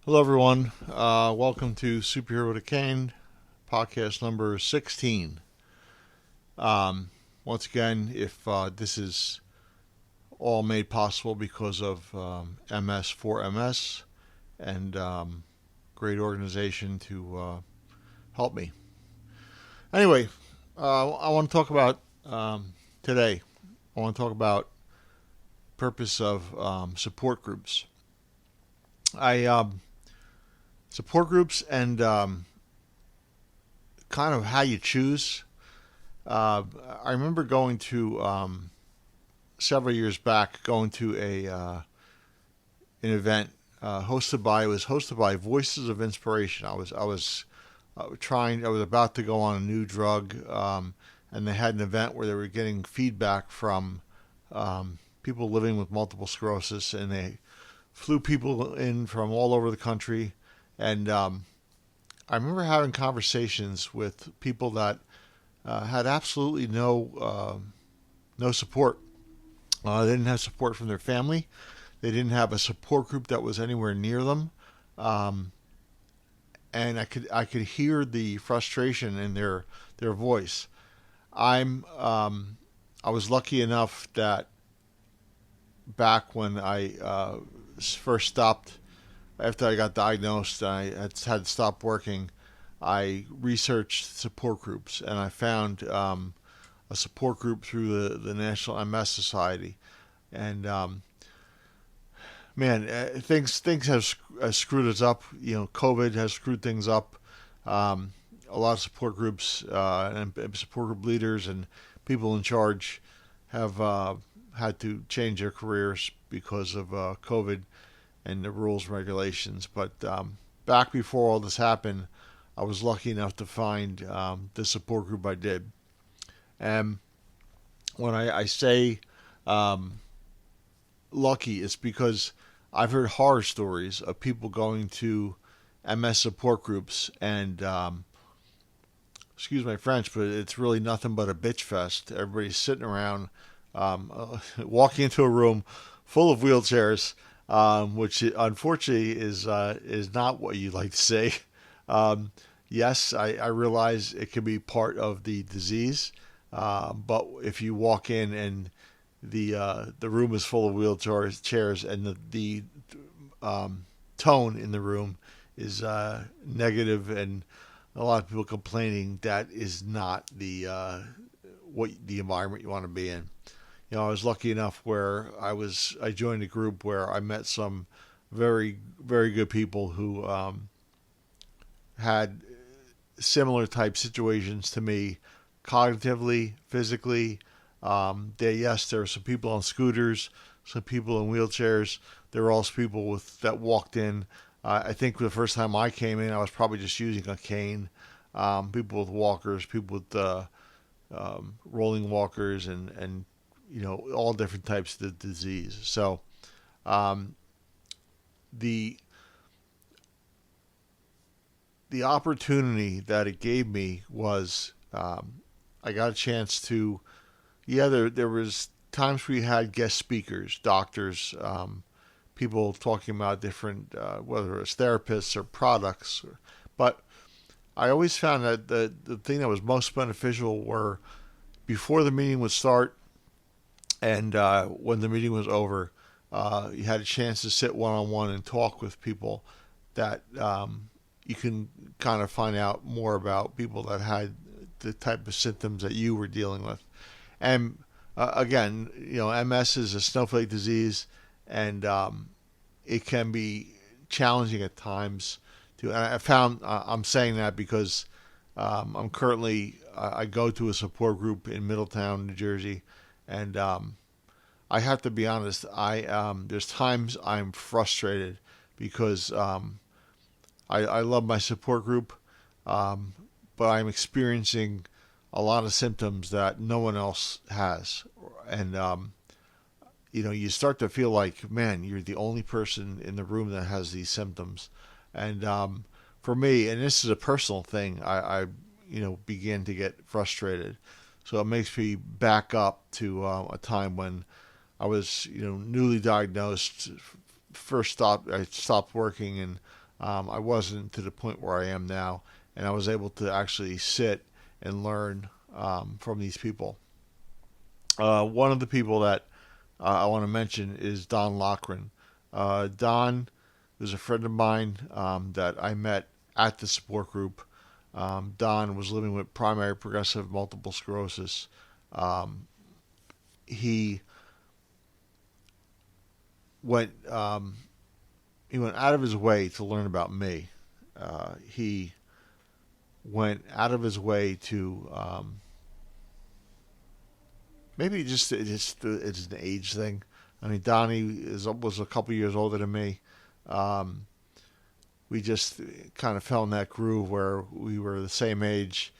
Hello, everyone. Welcome to Superhero to Kane, podcast number 16. Once again, if this is all made possible because of MS for MS and great organization to help me. Anyway, I want to talk about today. I want to talk about purpose of support groups. I support groups and kind of how you choose. I remember going to several years back, going to an event hosted by Voices of Inspiration. I was I was about to go on a new drug, and they had an event where they were getting feedback from people living with multiple sclerosis, and they flew people in from all over the country. And I remember having conversations with people that had absolutely no support. They didn't have support from their family. They didn't have a support group that was anywhere near them. Um, and I could hear the frustration in their voice. I was lucky enough that back when I first stopped, after I got diagnosed, I had to stop working. I researched support groups, and I found a support group through the National MS Society. And man, things have screwed us up. COVID has screwed things up. A lot of support groups and support group leaders and people in charge have had to change their careers because of COVID and the rules and regulations. But back before all this happened, I was lucky enough to find the support group I did. And when I say lucky, it's because I've heard horror stories of people going to MS support groups and, excuse my French, but it's really nothing but a bitch fest. Everybody's sitting around, walking into a room full of wheelchairs, which unfortunately is not what you'd like to say. Um, yes, I realize it can be part of the disease, but if you walk in and the room is full of wheelchairs, chairs, and the tone in the room is negative, and a lot of people complaining, that is not the environment you want to be in. I was lucky enough where I joined a group where I met some very, very good people who had similar type situations to me, cognitively, physically. Yes, there were some people on scooters, some people in wheelchairs. There were also people that walked in. I think the first time I came in, I was probably just using a cane. People with walkers, people with rolling walkers, and all different types of the disease. So um, the the opportunity that it gave me was I got a chance to, there was times we had guest speakers, doctors, people talking about different, whether it's therapists or products. But I always found that the thing that was most beneficial were before the meeting would start and when the meeting was over, you had a chance to sit one on one and talk with people that you can kind of find out more about people that had the type of symptoms that you were dealing with. And again, MS is a snowflake disease, and it can be challenging at times. And I found I'm saying that because I'm currently I go to a support group in Middletown, New Jersey, and I have to be honest. There's times I'm frustrated because I love my support group, but I'm experiencing a lot of symptoms that no one else has, and you start to feel like, man, you're the only person in the room that has these symptoms. And for me, and this is a personal thing, I begin to get frustrated. So it makes me back up to a time when I was, newly diagnosed. I stopped working, and I wasn't to the point where I am now, and I was able to actually sit and learn from these people. One of the people that I want to mention is Don Lochran. Don was a friend of mine that I met at the support group. Don was living with primary progressive multiple sclerosis. Um, he went he went out of his way to learn about me. He went out of his way to maybe just it's an age thing. I mean, Donnie was a couple years older than me. Um, we just kind of fell in that groove where we were the same age,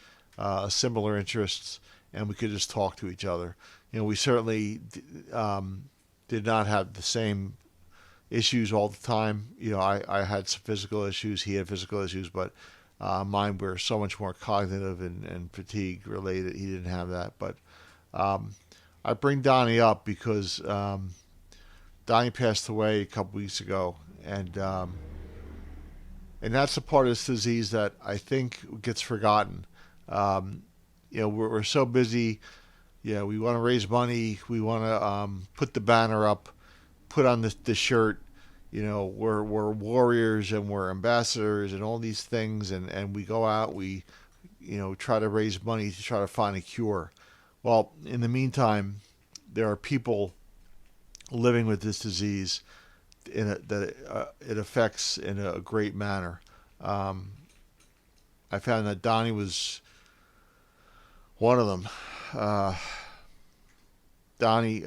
similar interests, and we could just talk to each other. You know, we certainly did not have the same issues all the time. You know, I had some physical issues, he had physical issues, but mine were so much more cognitive and fatigue related. He didn't have that. But um, I bring Donnie up because Donnie passed away a couple weeks ago, and that's a part of this disease that I think gets forgotten. Um, you know, we're so busy. Yeah, we want to raise money. We want to put the banner up, put on the shirt. You know, we're warriors and we're ambassadors and all these things, and we go out. We try to raise money to try to find a cure. Well, in the meantime, there are people living with this disease that it affects in a great manner. Um, I found that Donnie was one of them. Uh, Donnie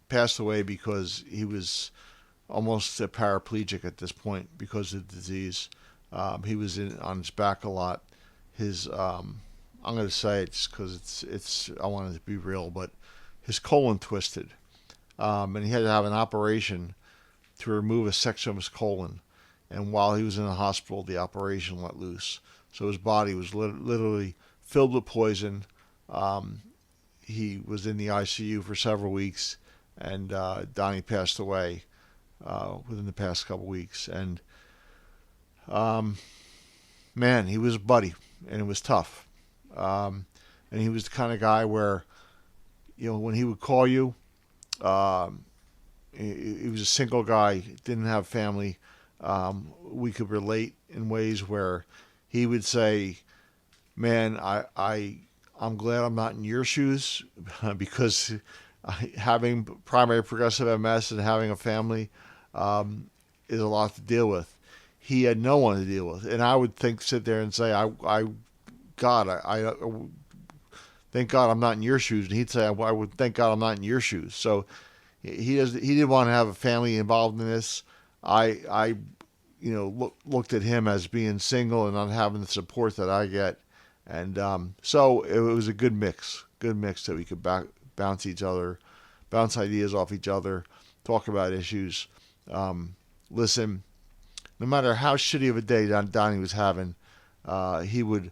passed away because he was almost a paraplegic at this point because of the disease. He was on his back a lot. His I'm going to say it just because it's I want it to be real, but his colon twisted, and he had to have an operation to remove a section of his colon. And while he was in the hospital, the operation let loose. So his body was literally filled with poison. Um, he was in the ICU for several weeks, and Donnie passed away within the past couple weeks. And um, man, he was a buddy, and it was tough. Um, and he was the kind of guy where, when he would call you, um, he was a single guy, didn't have family. We could relate in ways where he would say, "Man, I'm glad I'm not in your shoes because having primary progressive MS and having a family is a lot to deal with." He had no one to deal with, and I would sit there and say, God, I thank God I'm not in your shoes," and he'd say, I would thank God I'm not in your shoes. So he didn't want to have a family involved in this. I looked at him as being single and not having the support that I get, and so it was a good mix that we could bounce each other, bounce ideas off each other, talk about issues, listen. No matter how shitty of a day Donnie was having, he would.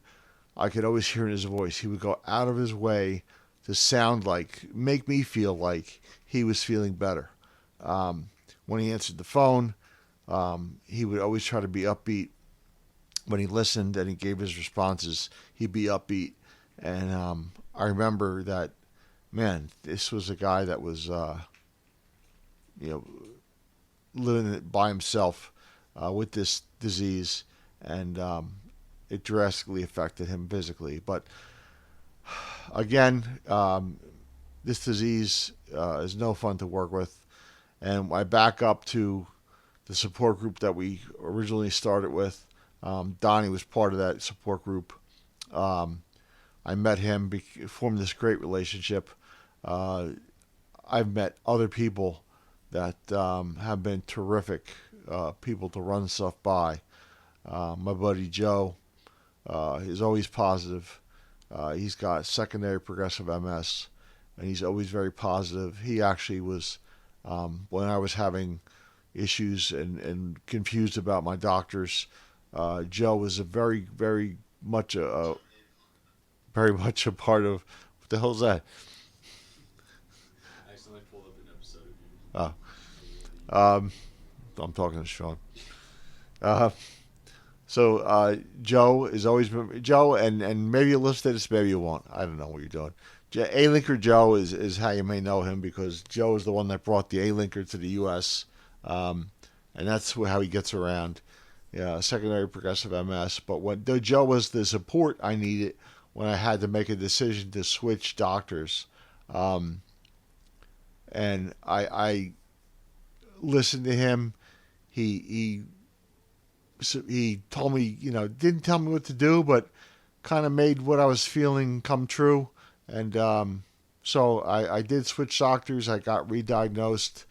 I could always hear in his voice. He would go out of his way to make me feel like he was feeling better. When he answered the phone, he would always try to be upbeat. When he listened and he gave his responses, he'd be upbeat. And I remember that, man, this was a guy that was, you know, living it by himself with this disease, and it drastically affected him physically. But again, this disease is no fun to work with. And I back up to the support group that we originally started with. Donnie was part of that support group. I met him, formed this great relationship. I've met other people that have been terrific people to run stuff by. My buddy Joe is always positive. He's got secondary progressive MS, and he's always very positive. He actually was, when I was having issues and confused about my doctors, Joe was a very much very much a part of. What the hell's that? I accidentally pulled up an episode of you. Oh. I'm talking to Sean. Uh, Joe is always been Joe, and maybe you'll listen to this, maybe you won't. I don't know what you're doing. A-Linker Joe is how you may know him because Joe is the one that brought the A-Linker to the U.S. Um, and that's how he gets around. Yeah, secondary progressive MS. But what Joe was the support I needed when I had to make a decision to switch doctors. Um, and I listened to him. He he told me, didn't tell me what to do, but kind of made what I was feeling come true. And so I did switch doctors. I got re-diagnosed.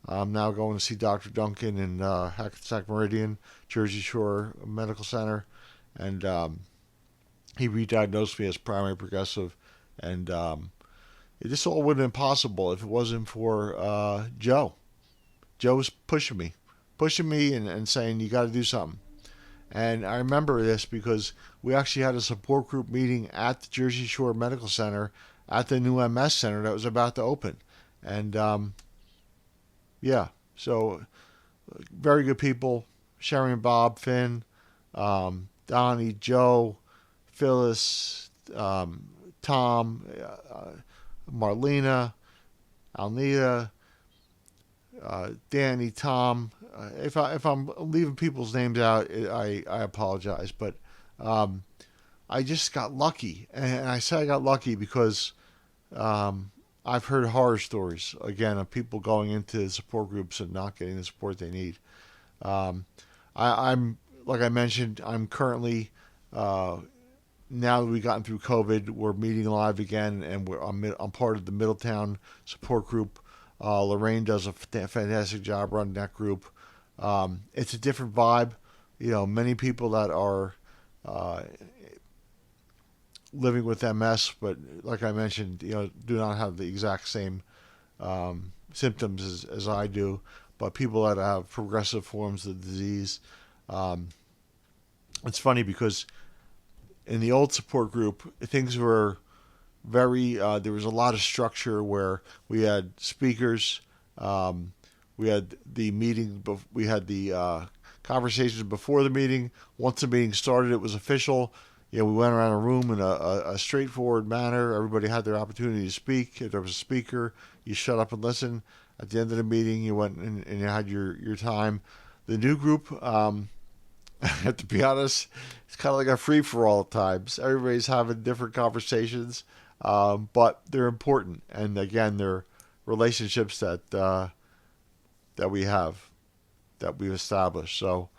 I'm now going to see Dr. Duncan in Hackensack Meridian, Jersey Shore Medical Center. And he re-diagnosed me as primary progressive. And this all would have been possible if it wasn't for Joe. Joe was pushing me and saying, you got to do something. And I remember this because we actually had a support group meeting at the Jersey Shore Medical Center at the new MS Center that was about to open. And yeah, so very good people. Sherry and Bob, Finn, Donnie, Joe, Phyllis, Tom, Marlena, Alnita, Danny, Tom. If I'm leaving people's names out, I apologize. But I just got lucky, and I say I got lucky because I've heard horror stories again of people going into support groups and not getting the support they need. I'm like I mentioned, I'm currently now that we've gotten through COVID, we're meeting live again, and I'm part of the Middletown support group. Lorraine does a fantastic job running that group. It's a different vibe. Many people that are living with MS, but like I mentioned, do not have the exact same symptoms as I do. But people that have progressive forms of the disease. It's funny because in the old support group, things were very there was a lot of structure where we had speakers, we had the meeting, we had the conversations before the meeting. Once the meeting started, it was official. We went around a room in a straightforward manner. Everybody had their opportunity to speak. If there was a speaker, you shut up and listen. At the end of the meeting, you went and you had your time. The new group, to be honest, it's kind of like a free for all at times. Everybody's having different conversations. But they're important, and again, they're relationships that we have, that we've established. So,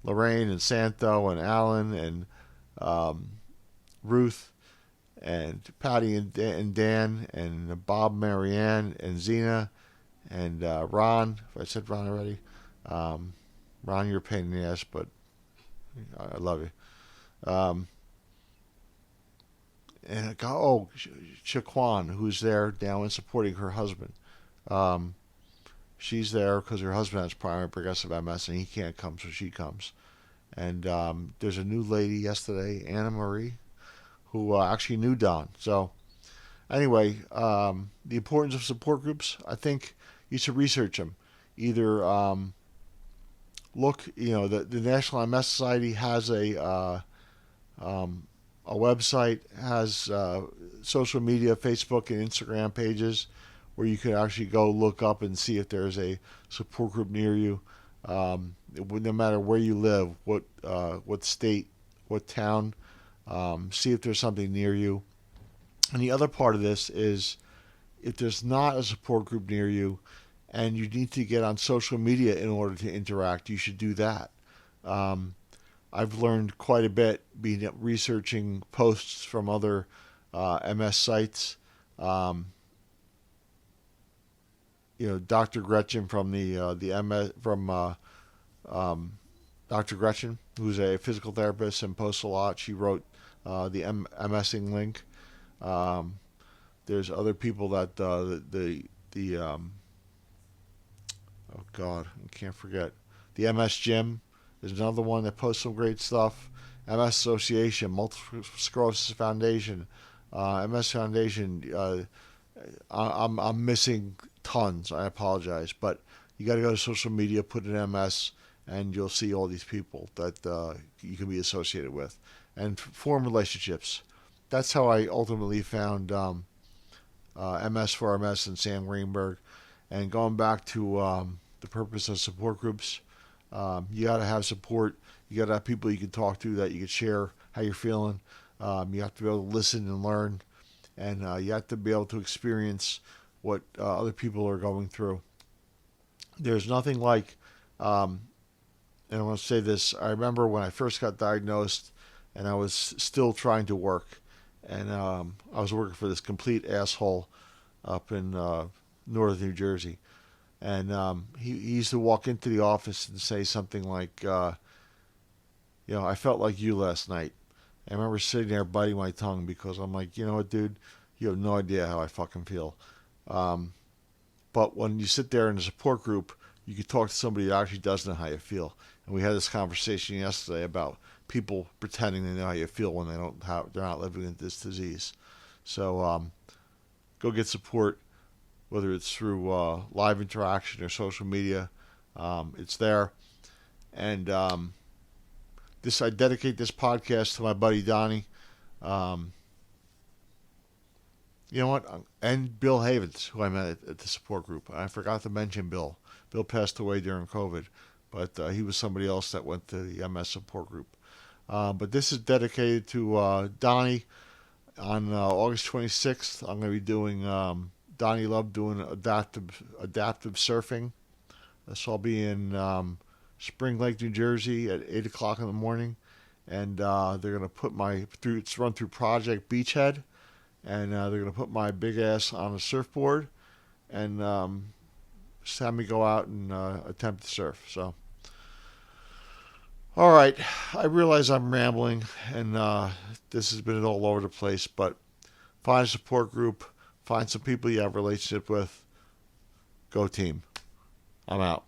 Lorraine and Santo and Alan and Ruth and Patty and Dan and Bob, Marianne and Zena and Ron. If I said Ron already, Ron, you're a pain in the ass, but I love you. And Shaquan, who's there now and supporting her husband. She's there because her husband has primary progressive MS and he can't come, so she comes. And there's a new lady yesterday, Anna Marie, who actually knew Don. So anyway, the importance of support groups, I think you should research them. Either look, the National MS Society has a website, has social media, Facebook and Instagram pages where you can actually go look up and see if there's a support group near you. No matter where you live, what state, what town, see if there's something near you. And the other part of this is if there's not a support group near you and you need to get on social media in order to interact, you should do that. I've learned quite a bit researching posts from other MS sites. Dr. Gretchen from the MS from Dr. Gretchen, who's a physical therapist and posts a lot. She wrote the MSing link. There's other people that oh God, I can't forget the MS Gym. There's another one that posts some great stuff. MS Association, Multiple Sclerosis Foundation, MS Foundation. I'm missing tons. I apologize, but you got to go to social media, put in MS, and you'll see all these people that you can be associated with and form relationships. That's how I ultimately found MS for MS and Sam Greenberg. And going back to the purpose of support groups, you got to have support. You got to have people you can talk to that you can share how you're feeling. You have to be able to listen and learn, and you have to be able to experience what other people are going through. There's nothing like, and I want to say this, I remember when I first got diagnosed and I was still trying to work, and I was working for this complete asshole up in northern New Jersey. And he used to walk into the office and say something like, I felt like you last night. I remember sitting there biting my tongue because I'm like, you know what, dude, you have no idea how I fucking feel. But when you sit there in a support group, you can talk to somebody that actually does know how you feel. And we had this conversation yesterday about people pretending they know how you feel when they're not living with this disease. So go get support, whether it's through live interaction or social media. It's there. And I dedicate this podcast to my buddy Donnie. You know what? And Bill Havens, who I met at the support group. I forgot to mention Bill. Bill passed away during COVID, but he was somebody else that went to the MS support group. But this is dedicated to Donnie. On August 26th, I'm going to be doing Donnie Love doing adaptive surfing. So I'll be in Spring Lake, New Jersey at 8 o'clock in the morning. And they're going to it's run through Project Beachhead. And they're going to put my big ass on a surfboard and just have me go out and attempt to surf. So, all right. I realize I'm rambling and this has been all over the place, but find a support group, find some people you have a relationship with. Go team. I'm out.